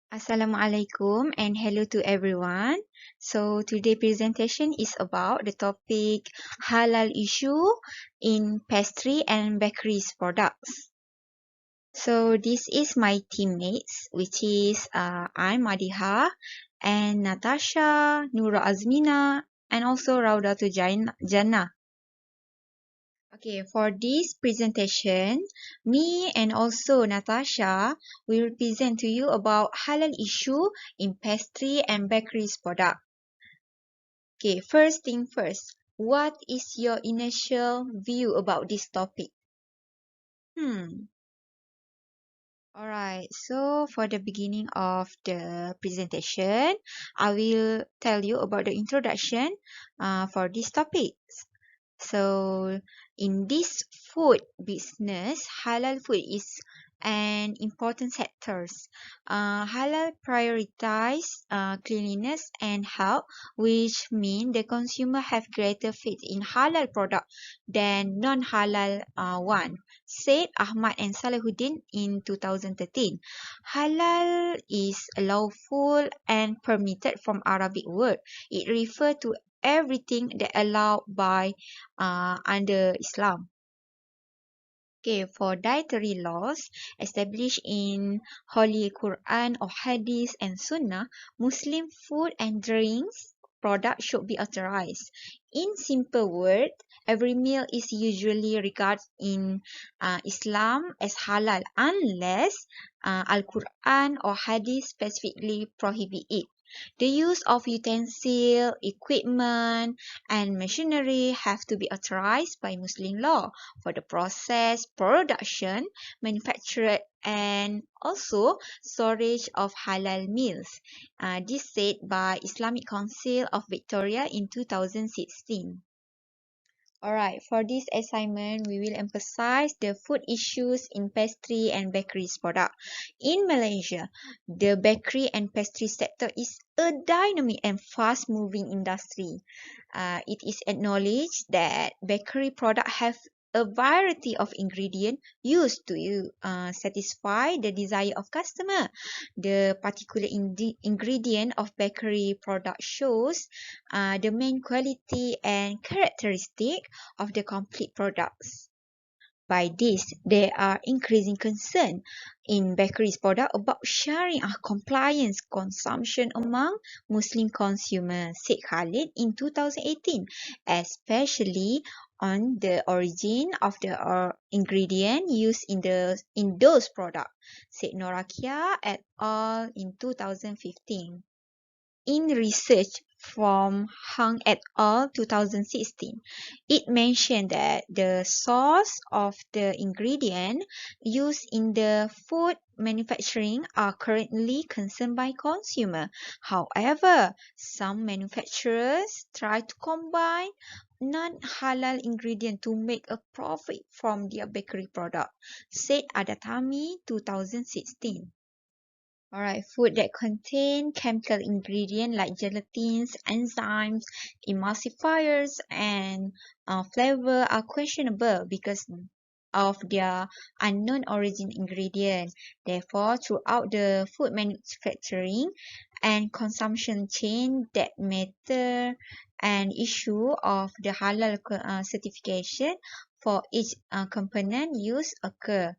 Assalamualaikum and hello to everyone. So today presentation is about the topic halal issue in pastry and bakeries products. So this is my teammates, which is I'm Madiha and Natasha, Nura Azmina, and also Raudatu Jannah. Okay, for this presentation, me and also Natasha will present to you about halal issue in pastry and bakeries product. Okay, first thing first, what is your initial view about this topic? Alright, so for the beginning of the presentation, I will tell you about the introduction for this topic. So, in this food business, halal food is an important sector. Halal prioritize cleanliness and health, which mean the consumer have greater faith in halal product than non-halal one, said Ahmad and Salahuddin in 2013. Halal is lawful and permitted from Arabic word. It refers to everything that allowed by under Islam. Okay, for dietary laws established in Holy Quran or Hadith and Sunnah, Muslim food and drinks products should be authorized. In simple words, every meal is usually regarded in Islam as halal unless Al-Quran or Hadith specifically prohibit it. The use of utensil, equipment, and machinery have to be authorized by Muslim law for the process, production, manufacture, and also storage of halal meals. This said by Islamic Council of Victoria in 2016. Alright, for this assignment, we will emphasize the food issues in pastry and bakeries product. In Malaysia, the bakery and pastry sector is a dynamic and fast-moving industry. It is acknowledged that bakery products have a variety of ingredients used to satisfy the desire of customer. The particular ingredient of bakery product shows the main quality and characteristic of the complete products. By this, there are increasing concern in bakeries product about sharing compliance consumption among Muslim consumers, said Khalid in 2018, especially on the origin of the ingredient used in those products, said Norakia et al. In 2015. In research from Hung et al. 2016, it mentioned that the source of the ingredient used in the food manufacturing are currently concerned by consumer. However, some manufacturers try to combine non-halal ingredient to make a profit from their bakery product, said Adatami 2016. Alright, food that contain chemical ingredients like gelatins, enzymes, emulsifiers, and flavor are questionable because of their unknown origin ingredient. Therefore, throughout the food manufacturing and consumption chain, that matter an issue of the halal certification for each component used occur.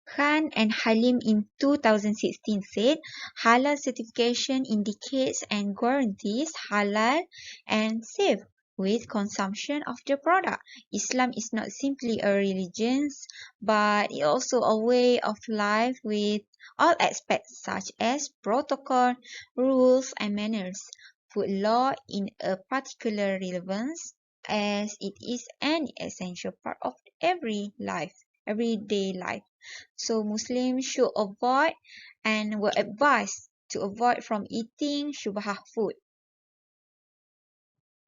Khan and Halim in 2016 said halal certification indicates and guarantees halal and safe with consumption of the product. Islam is not simply a religion, but also a way of life with all aspects such as protocol, rules, and manners. Food law in a particular relevance as it is an essential part of everyday life. So Muslims should avoid and were advised to avoid from eating shubhah food.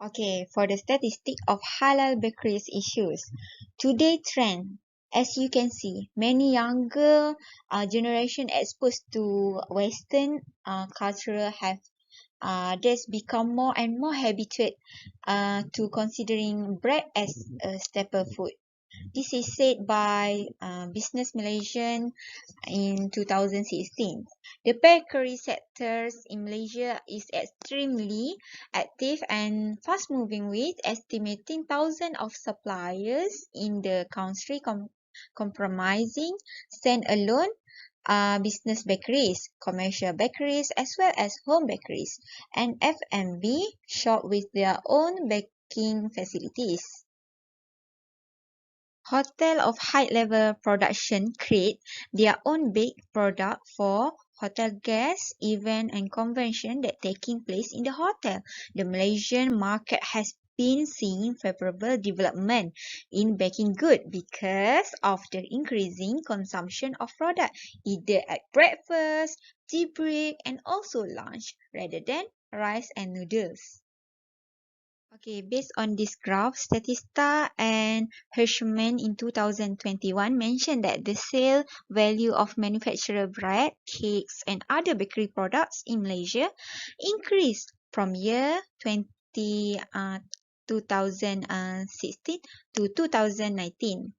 Okay, for the statistic of halal bakeries issues. Today trend, as you can see, many younger generation exposed to Western culture have just become more and more habituated to considering bread as a staple food. This is said by Business Malaysian in 2016. The bakery sector in Malaysia is extremely active and fast-moving, with estimating thousands of suppliers in the country compromising stand-alone business bakeries, commercial bakeries, as well as home bakeries, and F&B shop with their own baking facilities. Hotel of high-level production create their own baked product for hotel guests, event and convention that taking place in the hotel. The Malaysian market has been seeing favorable development in baking good because of the increasing consumption of product either at breakfast, tea break and also lunch rather than rice and noodles. Okay, based on this graph, Statista and Hirschman in 2021 mentioned that the sale value of manufactured bread, cakes, and other bakery products in Malaysia increased from year 2016 to 2019.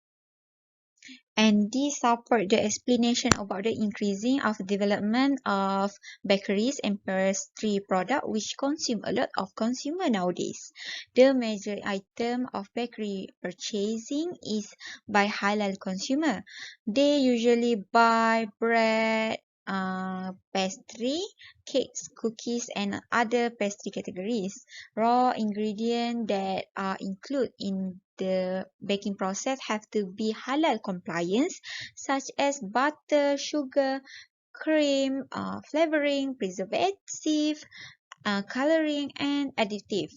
And this support the explanation about the increasing of development of bakeries and pastry product which consume a lot of consumer nowadays. The major item of bakery purchasing is by halal consumer. They usually buy bread, pastry, cakes, cookies, and other pastry categories. Raw ingredients that are included in the baking process have to be halal compliance, such as butter, sugar, cream, flavoring, preservative, coloring, and additive.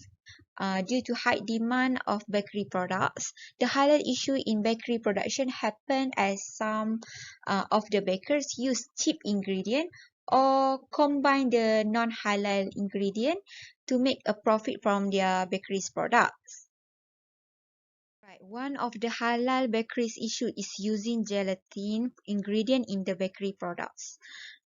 Due to high demand of bakery products, the halal issue in bakery production happened as some of the bakers use cheap ingredient or combine the non-halal ingredient to make a profit from their bakery's products. Right. One of the halal bakeries issue is using gelatin ingredient in the bakery products.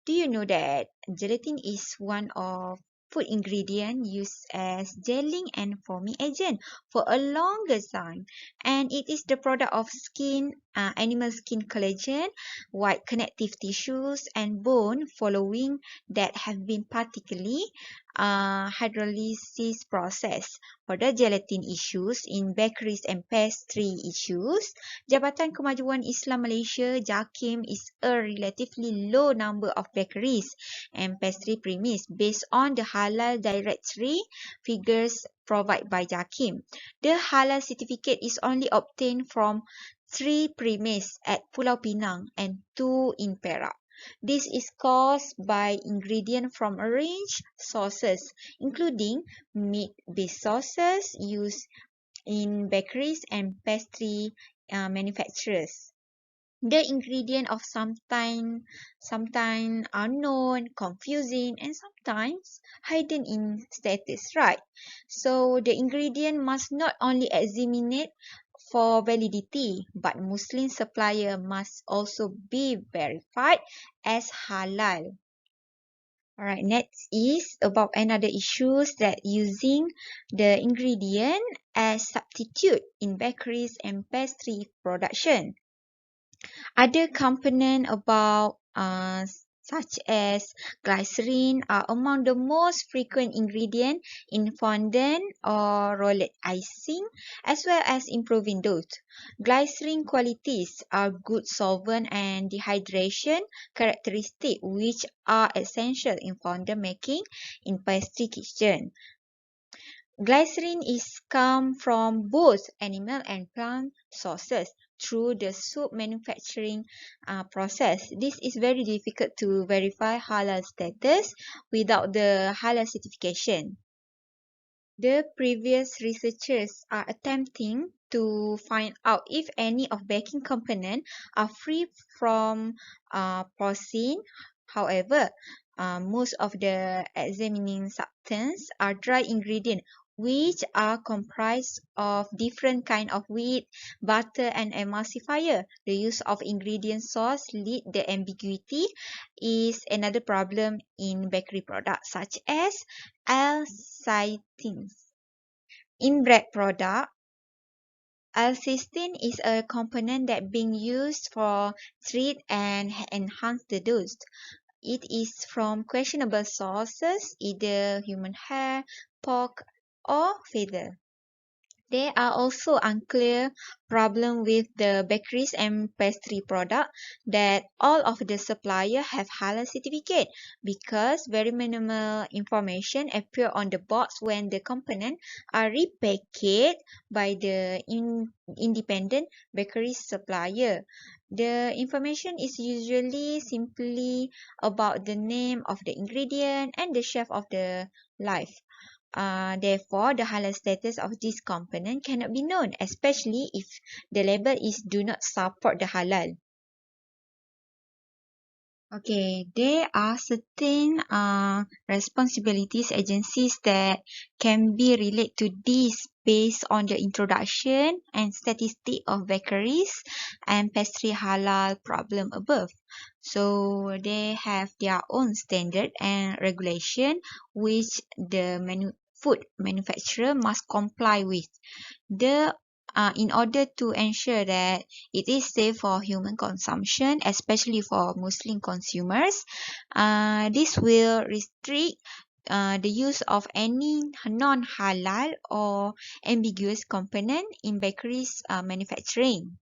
Do you know that gelatin is one of food ingredient used as gelling and foaming agent for a longer time, and it is the product of skin, animal skin collagen, white connective tissues, and bone following that have been particularly hydrolysis process. For the gelatin issues in bakeries and pastry issues, Jabatan Kemajuan Islam Malaysia JAKIM is a relatively low number of bakeries and pastry premise based on the halal directory figures provided by JAKIM. The halal certificate is only obtained from 3 premise at Pulau Pinang and 2 in Perak. This is caused by ingredients from a range sources, including meat-based sauces used in bakeries and pastry manufacturers. The ingredient of sometimes unknown, confusing, and sometimes hidden in status, right? So the ingredient must not only examine for validity, but Muslim supplier must also be verified as halal. Alright, next is about another issues that using the ingredient as substitute in bakeries and pastry production. Other components about such as glycerin are among the most frequent ingredients in fondant or rolled icing, as well as improving dough. Glycerin qualities are good solvent and dehydration characteristics, which are essential in fondant making in pastry kitchen. Glycerin is come from both animal and plant sources through the soup manufacturing process. This is very difficult to verify halal status without the halal certification. The previous researchers are attempting to find out if any of baking components are free from porcine. However, most of the examining substances are dry ingredients which are comprised of different kind of wheat, butter and emulsifier. The use of ingredient source lead the ambiguity is another problem in bakery products such as L-cytins. In bread product, L-cysteine is a component that being used for treat and enhance the dose. It is from questionable sources, either human hair, pork, or feather. There are also unclear problem with the bakeries and pastry product that all of the supplier have halal certificate because very minimal information appear on the box when the component are repackaged by the independent bakery supplier. The information is usually simply about the name of the ingredient and the chef of the life. Therefore, the halal status of this component cannot be known, especially if the label is do not support the halal. Okay, there are certain responsibilities agencies that can be related to this based on the introduction and statistic of bakeries and pastry halal problem above. So they have their own standard and regulation which the food manufacturer must comply with. The in order to ensure that it is safe for human consumption, especially for Muslim consumers, this will restrict the use of any non-halal or ambiguous component in bakeries manufacturing.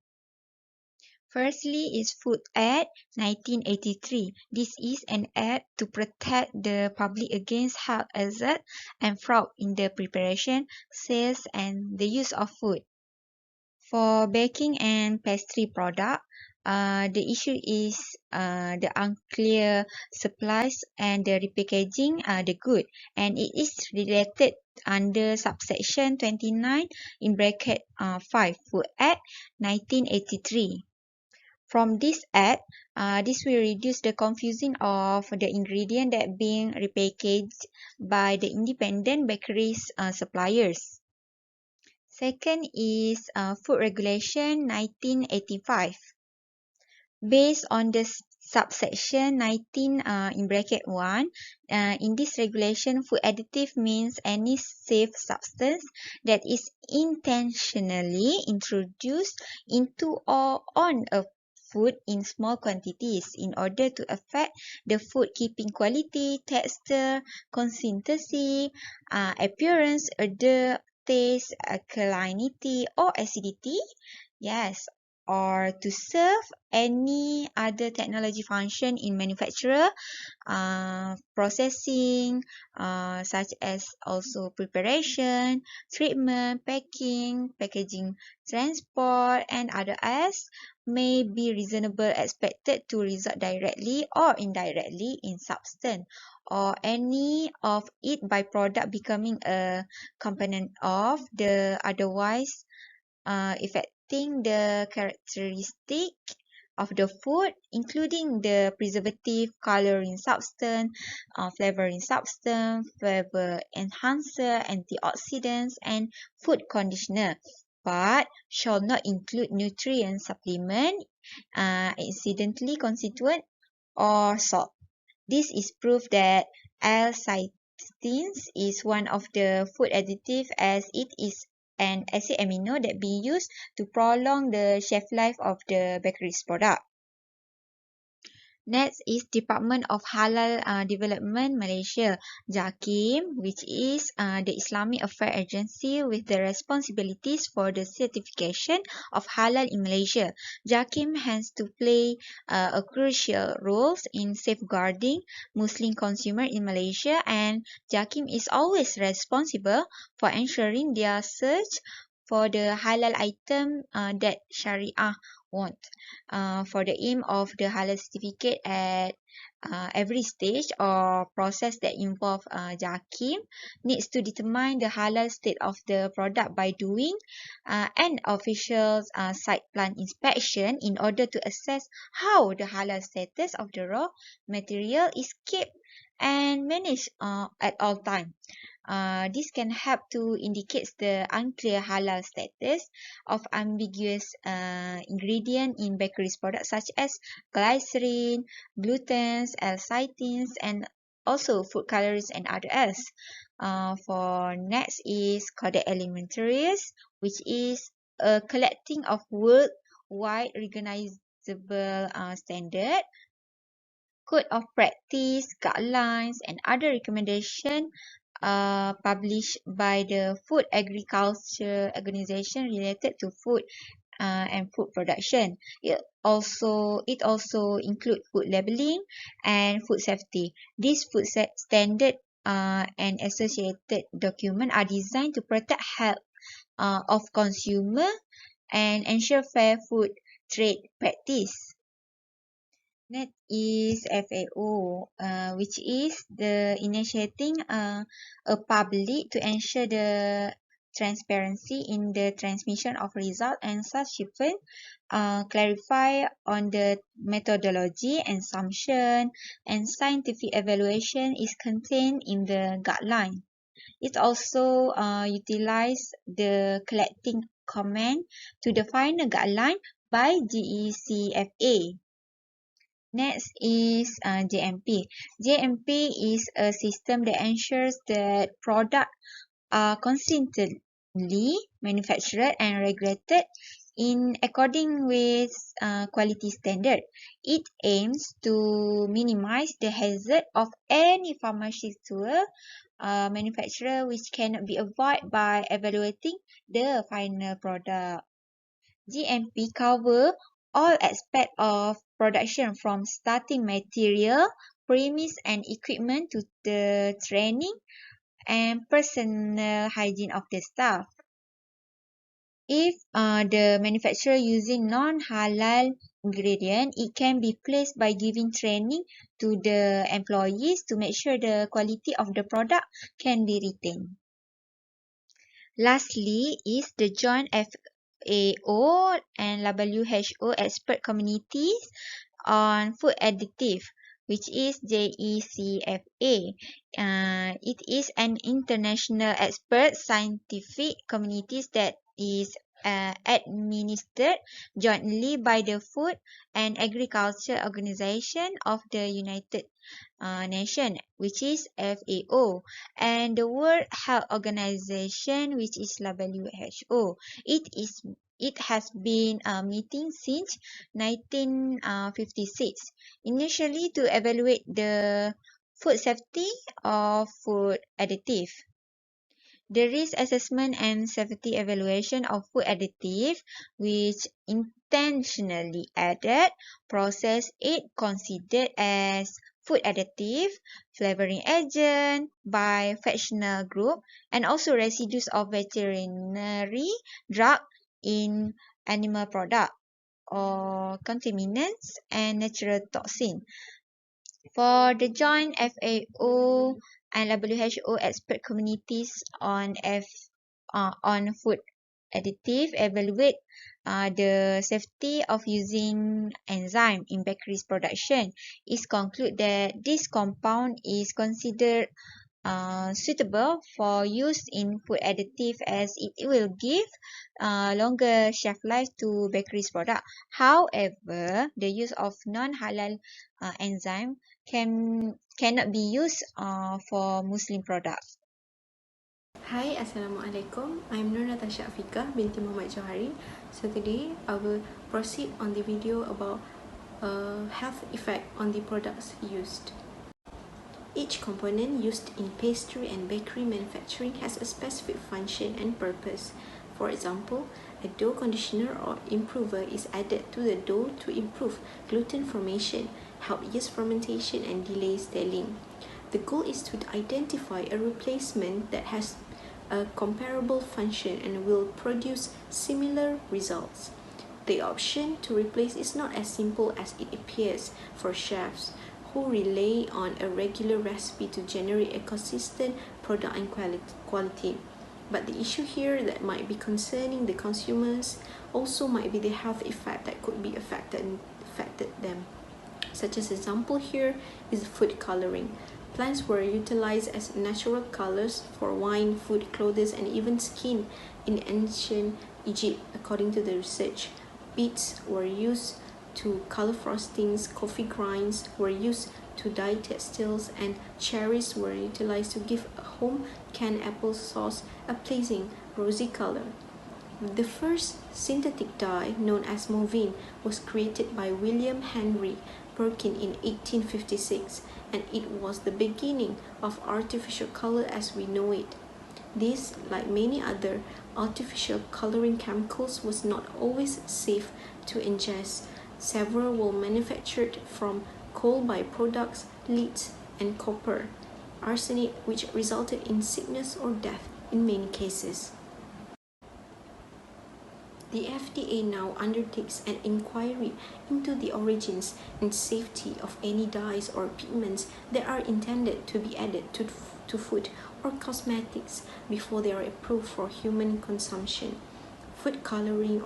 Firstly is Food Act 1983. This is an act to protect the public against health hazard and fraud in the preparation, sales, and the use of food. For baking and pastry product, the issue is the unclear supplies and the repackaging the good, and it is related under subsection 29 in bracket 5 Food Act 1983. From this act, this will reduce the confusion of the ingredient that being repackaged by the independent bakeries suppliers. Second is Food Regulation 1985. Based on the subsection 19 in bracket 1, in this regulation, food additive means any safe substance that is intentionally introduced into or on a food in small quantities in order to affect the food keeping quality, texture, consistency, appearance, odor, taste, alkalinity, or acidity. Yes, or to serve any other technology function in manufacture, processing, such as also preparation, treatment, packing, packaging, transport, and other as may be reasonable expected to result directly or indirectly in substance or any of it byproduct becoming a component of the otherwise affecting the characteristic of the food, including the preservative, coloring substance, flavoring substance, flavor enhancer, antioxidants, and food conditioner, but shall not include nutrient supplement, incidentally constituent, or salt. This is proof that L-cysteine is one of the food additive as it is an acid amino that be used to prolong the shelf life of the bakery's product. Next is Department of Halal Development Malaysia, JAKIM, which is the Islamic Affairs Agency with the responsibilities for the certification of halal in Malaysia. JAKIM has to play a crucial role in safeguarding Muslim consumer in Malaysia, and JAKIM is always responsible for ensuring their search for the halal item that Sharia want. For the aim of the halal certificate at every stage or process that involve JAKIM needs to determine the halal state of the product by doing an official site plan inspection in order to assess how the halal status of the raw material is kept and managed at all times. This can help to indicate the unclear halal status of ambiguous ingredient in bakeries products such as glycerin, glutens, L-cysteines, and also food calories and others. For next is Codex Alimentarius, which is a collecting of worldwide recognizable standard, code of practice, guidelines, and other recommendations published by the Food Agriculture Organization related to food and food production. It also includes food labeling and food safety. These food standard and associated documents are designed to protect health of consumer and ensure fair food trade practice. Next is FAO, which is the initiating a public to ensure the transparency in the transmission of result and subsequent clarify on the methodology, assumption, and scientific evaluation is contained in the guideline. It also utilize the collecting comment to the final guideline by GECFA. Next is JMP. JMP is a system that ensures that products are consistently manufactured and regulated in according with quality standard. It aims to minimize the hazard of any pharmaceutical manufacturer which cannot be avoided by evaluating the final product. GMP cover all aspects of production from starting material, premise and equipment to the training and personal hygiene of the staff. If the manufacturer using non-halal ingredient, it can be placed by giving training to the employees to make sure the quality of the product can be retained. Lastly is the joint FAO and WHO expert committees on food additive, which is JECFA. It is an international expert scientific community that is administered jointly by the Food and Agriculture Organization of the United Nations, which is FAO, and the World Health Organization, which is WHO. It has been meeting since 1956, initially to evaluate the food safety of food additive. The risk assessment and safety evaluation of food additive, which intentionally added processed aid considered as food additive, flavoring agent by functional group, and also residues of veterinary drug in animal product or contaminants and natural toxin. For the joint FAO and WHO expert committees on food additive evaluate the safety of using enzyme in bakeries production. It conclude that this compound is considered suitable for use in food additive as it will give longer shelf life to bakeries product. However, the use of non-halal enzyme cannot be used for Muslim products. Hi, Assalamualaikum. I'm Nur Natasha Afika binti Muhammad Johari. So today I will proceed on the video about health effect on the products used. Each component used in pastry and bakery manufacturing has a specific function and purpose. For example, a dough conditioner or improver is added to the dough to improve gluten formation, help yeast fermentation, and delay staling. The goal is to identify a replacement that has a comparable function and will produce similar results. The option to replace is not as simple as it appears for chefs who rely on a regular recipe to generate a consistent product and quality. But the issue here that might be concerning the consumers also might be the health effect that could be affected them. Such as example here is food coloring. Plants were utilized as natural colors for wine, food, clothes, and even skin in ancient Egypt, according to the research. Beets were used to color frostings, coffee grinds were used to dye textiles, and cherries were utilized to give a home canned apple sauce a pleasing rosy color. The first synthetic dye, known as movine, was created by William Henry Perkin in 1856, and it was the beginning of artificial color as we know it. This, like many other artificial coloring chemicals, was not always safe to ingest. Several were manufactured from coal byproducts, lead, and copper, arsenic, which resulted in sickness or death in many cases. The FDA now undertakes an inquiry into the origins and safety of any dyes or pigments that are intended to be added to food or cosmetics before they are approved for human consumption. Food coloring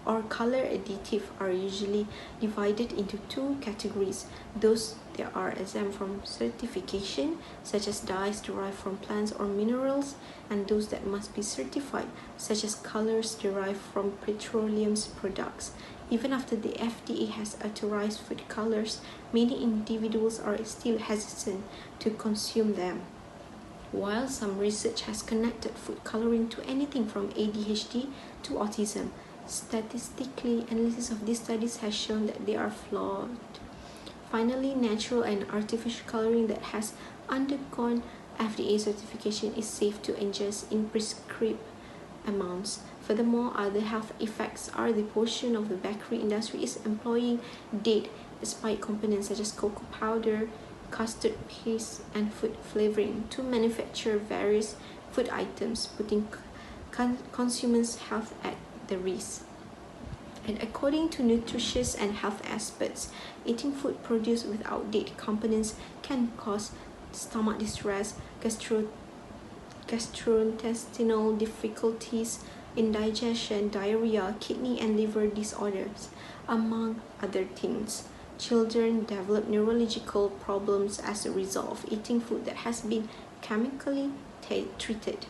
or color additive are usually divided into two categories: those that are exempt from certification, such as dyes derived from plants or minerals, and those that must be certified, such as colors derived from petroleum products. Even after the FDA has authorized food colors, many individuals are still hesitant to consume them. While some research has connected food coloring to anything from ADHD to autism, statistically, analysis of these studies has shown that they are flawed. Finally, natural and artificial coloring that has undergone FDA certification is safe to ingest in prescribed amounts. Furthermore, other health effects are the portion of the bakery industry is employing date expired components such as cocoa powder, custard paste, and food flavoring to manufacture various food items, putting consumers' health at the risk. And according to nutritious and health experts, eating food produced with outdated components can cause stomach distress, gastrointestinal difficulties, indigestion, diarrhea, kidney and liver disorders, among other things. Children develop neurological problems as a result of eating food that has been chemically treated.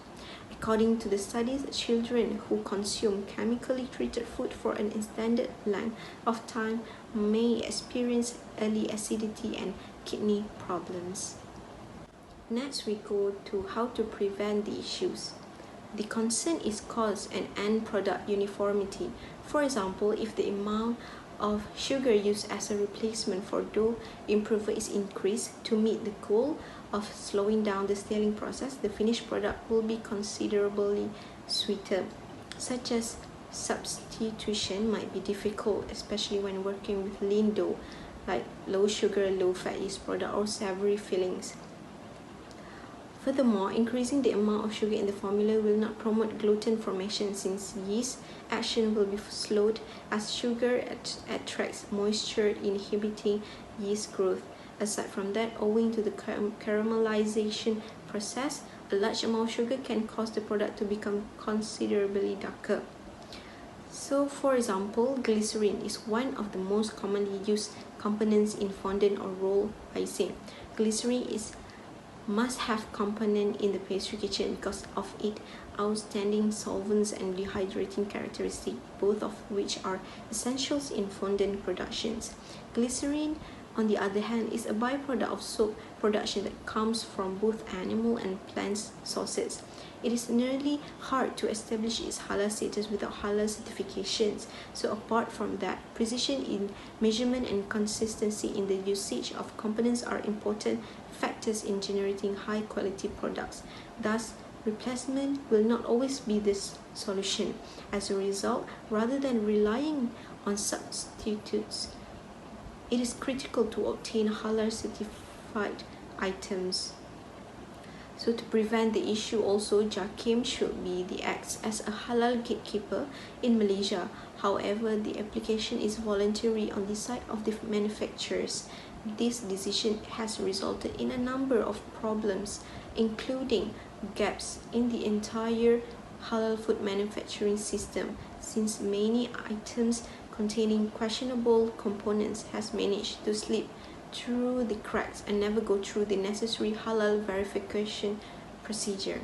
According to the studies, children who consume chemically treated food for an extended length of time may experience early acidity and kidney problems. Next, we go to how to prevent the issues. The concern is cost and end product uniformity. For example, if the amount of sugar used as a replacement for dough improver is increased to meet the goal of slowing down the scaling process, the finished product will be considerably sweeter. Such as substitution might be difficult, especially when working with lean dough, like low sugar, low fat yeast product or savory fillings. Furthermore, increasing the amount of sugar in the formula will not promote gluten formation, since yeast action will be slowed as sugar attracts moisture, inhibiting yeast growth. Aside from that, owing to the caramelization process, a large amount of sugar can cause the product to become considerably darker. So, for example, glycerin is one of the most commonly used components in fondant or roll icing. Glycerin is must-have component in the pastry kitchen because of its outstanding solvents and dehydrating characteristics, both of which are essentials in fondant productions. Glycerin, on the other hand, is a byproduct of soap production that comes from both animal and plant sources. It is nearly hard to establish its halal status without halal certifications. So apart from that, precision in measurement and consistency in the usage of components are important factors in generating high quality products. Thus, replacement will not always be the solution. As a result, rather than relying on substitutes, it is critical to obtain halal certified items. So to prevent the issue also, JAKIM should be the acts as a halal gatekeeper in Malaysia. However, the application is voluntary on the side of the manufacturers. This decision has resulted in a number of problems, including gaps in the entire halal food manufacturing system, since many items containing questionable components has managed to slip through the cracks and never go through the necessary halal verification procedure.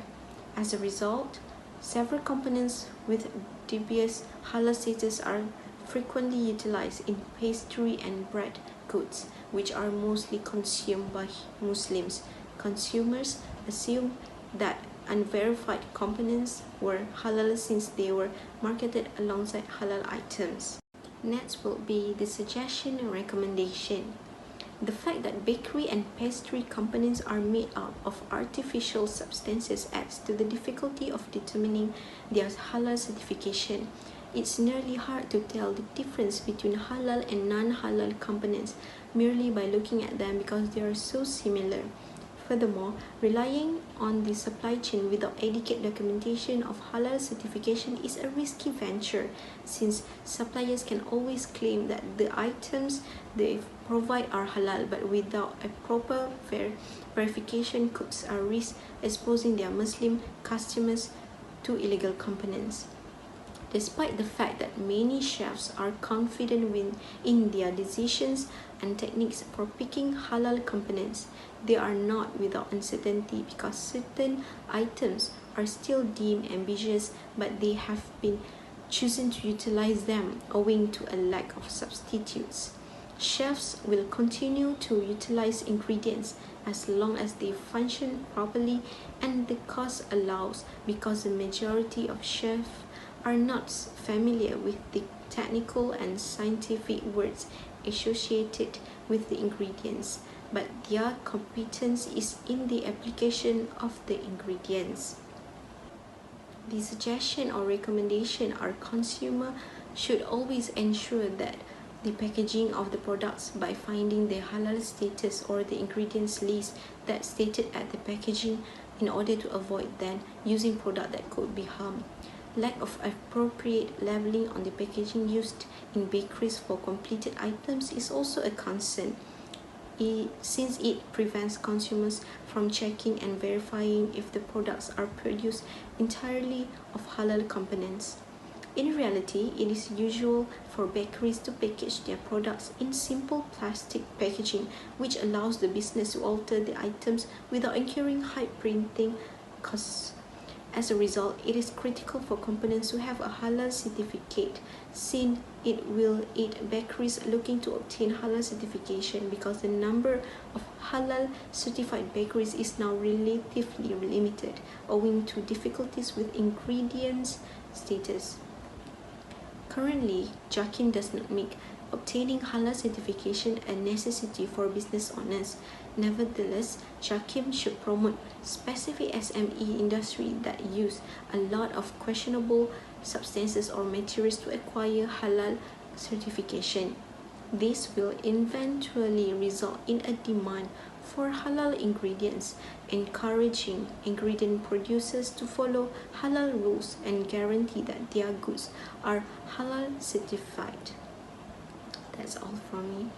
As a result, several components with dubious halal status are frequently utilized in pastry and bread goods, which are mostly consumed by Muslims. Consumers assume that unverified components were halal since they were marketed alongside halal items. Next will be the suggestion and recommendation. The fact that bakery and pastry components are made up of artificial substances adds to the difficulty of determining their halal certification. It's nearly hard to tell the difference between halal and non-halal components merely by looking at them because they are so similar. Furthermore, relying on the supply chain without adequate documentation of halal certification is a risky venture, since suppliers can always claim that the items they provide are halal, but without a proper verification could risk exposing their Muslim customers to illegal components. Despite the fact that many chefs are confident in their decisions and techniques for picking halal components, they are not without uncertainty because certain items are still deemed ambiguous, but they have been chosen to utilize them owing to a lack of substitutes. Chefs will continue to utilize ingredients as long as they function properly and the cost allows, because the majority of chefs are not familiar with the technical and scientific words associated with the ingredients, but their competence is in the application of the ingredients. The suggestion or recommendation our consumer should always ensure that the packaging of the products by finding the halal status or the ingredients list that stated at the packaging in order to avoid then using product that could be harmed. Lack of appropriate labeling on the packaging used in bakeries for completed items is also a concern, since it prevents consumers from checking and verifying if the products are produced entirely of halal components. In reality, it is usual for bakeries to package their products in simple plastic packaging, which allows the business to alter the items without incurring high printing costs. As a result, it is critical for components to have a halal certificate, since it will aid bakeries looking to obtain halal certification, because the number of halal certified bakeries is now relatively limited owing to difficulties with ingredients status. Currently, JAKIM does not make obtaining halal certification a necessity for business owners. Nevertheless, JAKIM should promote specific SME industry that use a lot of questionable substances or materials to acquire halal certification. This will eventually result in a demand for halal ingredients, encouraging ingredient producers to follow halal rules and guarantee that their goods are halal certified. That's all from me.